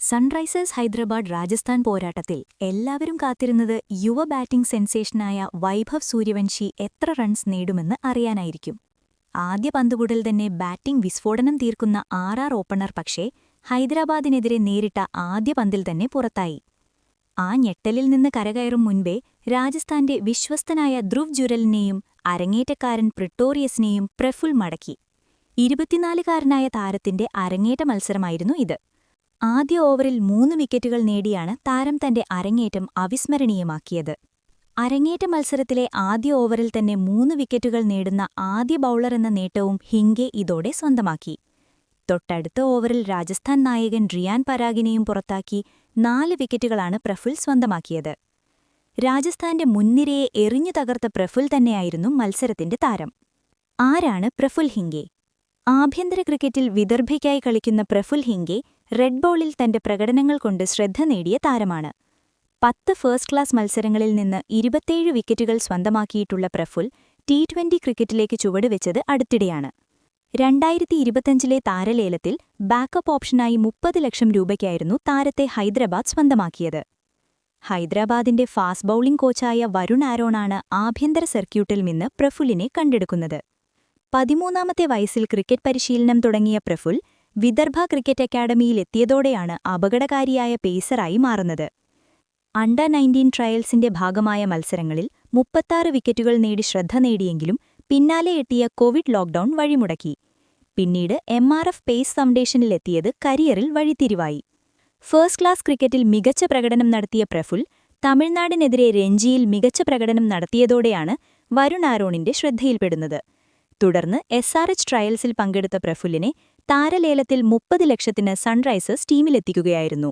Sunrisers Hyderabad Rajasthan പോരാട്ടത്തിൽ എല്ലാവരും കാത്തിരുന്നത് യുവ ബാറ്റിംഗ് സെൻസേഷനായ വൈഭവ് സൂര്യവംശി എത്ര റൺസ് നേടുമെന്ന് അറിയാനായിരിക്കും. ആദ്യ പന്തുകൂടൽ തന്നെ ബാറ്റിംഗ് വിസ്ഫോടനം തീർക്കുന്ന ഓപ്പണർ പക്ഷേ ഹൈദരാബാദിനെതിരെ നേരിട്ട ആദ്യ പന്തിൽ തന്നെ പുറത്തായി. ആ ഞെട്ടലിൽ നിന്ന് കരകയറും മുൻപേ രാജസ്ഥാന്റെ വിശ്വസ്തനായ ധ്രുവ് ജുരലിനെയും അരങ്ങേറ്റക്കാരൻ പ്രിട്ടോറിയസിനെയും പ്രഫുൽ മടക്കി. 24കാരനായ താരത്തിന്റെ അരങ്ങേറ്റ മത്സരമായിരുന്നു ഇത്. ആദ്യ ഓവറിൽ 3 വിക്കറ്റുകൾ നേടിയാണ് താരം തന്റെ അരങ്ങേറ്റം അവിസ്മരണീയമാക്കിയത്. അരങ്ങേറ്റ മത്സരത്തിലെ ആദ്യ ഓവറിൽ തന്നെ 3 വിക്കറ്റുകൾ നേടുന്ന ആദ്യ ബൌളറെന്ന നേട്ടവും ഹിംഗെ ഇതോടെ സ്വന്തമാക്കി. തൊട്ടടുത്ത ഓവറിൽ രാജസ്ഥാൻ നായകൻ റിയാൻ പരാഗിനെയും പുറത്താക്കി 4 വിക്കറ്റുകളാണ് പ്രഫുൽ സ്വന്തമാക്കിയത്. രാജസ്ഥാന്റെ മുൻനിരയെ എറിഞ്ഞു തകർത്ത പ്രഫുൽ തന്നെയായിരുന്നു മത്സരത്തിന്റെ താരം. ആരാണ് പ്രഫുൽ ഹിംഗെ? ആഭ്യന്തര ക്രിക്കറ്റിൽ വിദർഭയ്ക്കായി കളിക്കുന്ന പ്രഫുൽ ഹിംഗെ റെഡ് ബോളിൽ തന്റെ പ്രകടനങ്ങൾ കൊണ്ട് ശ്രദ്ധ നേടിയ താരമാണ്. 10 ഫസ്റ്റ് ക്ലാസ് മത്സരങ്ങളിൽ നിന്ന് 27 വിക്കറ്റുകൾ സ്വന്തമാക്കിയിട്ടുള്ള പ്രഫുൽ T20 ക്രിക്കറ്റിലേക്ക് ചുവടുവെച്ചത് അടുത്തിടെയാണ്. 2025 താരലേലത്തിൽ ബാക്കപ്പ് ഓപ്ഷനായി 30 ലക്ഷം രൂപയ്ക്കായിരുന്നു താരത്തെ ഹൈദരാബാദ് സ്വന്തമാക്കിയത്. ഹൈദരാബാദിന്റെ ഫാസ്റ്റ് ബൌളിംഗ് കോച്ചായ വരുൺ ആരോണാണ് ആഭ്യന്തര സർക്യൂട്ടിൽ നിന്ന് പ്രഫുലിനെ കണ്ടെടുക്കുന്നത്. 13ാമത്തെ വയസ്സിൽ ക്രിക്കറ്റ് പരിശീലനം തുടങ്ങിയ പ്രഫുൽ വിദർഭ ക്രിക്കറ്റ് അക്കാഡമിയിലെത്തിയതോടെയാണ് അപകടകാരിയായ പേസറായി മാറുന്നത്. അണ്ടർ 19 ട്രയൽസിന്റെ ഭാഗമായ മത്സരങ്ങളിൽ 36 വിക്കറ്റുകൾ നേടി ശ്രദ്ധ നേടിയെങ്കിലും പിന്നാലെ എത്തിയ കോവിഡ് ലോക്ക്ഡൌൺ വഴിമുടക്കി. പിന്നീട് MRF പേസ് ഫൗണ്ടേഷനിലെത്തിയത് കരിയറിൽ വഴിത്തിരിവായി. ഫസ്റ്റ് ക്ലാസ് ക്രിക്കറ്റിൽ മികച്ച പ്രകടനം നടത്തിയ പ്രഫുൽ തമിഴ്നാടിനെതിരെ രഞ്ജിയിൽ മികച്ച പ്രകടനം നടത്തിയതോടെയാണ് വരുൺ ആരോണിന്റെ ശ്രദ്ധയിൽപ്പെടുന്നത്. തുടർന്ന് SRH ട്രയൽസിൽ പങ്കെടുത്ത പ്രഫുലിനെ താരലേലത്തിൽ 30 ലക്ഷത്തിന് സൺറൈസേഴ്സ് ടീമിലെത്തിക്കുകയായിരുന്നു.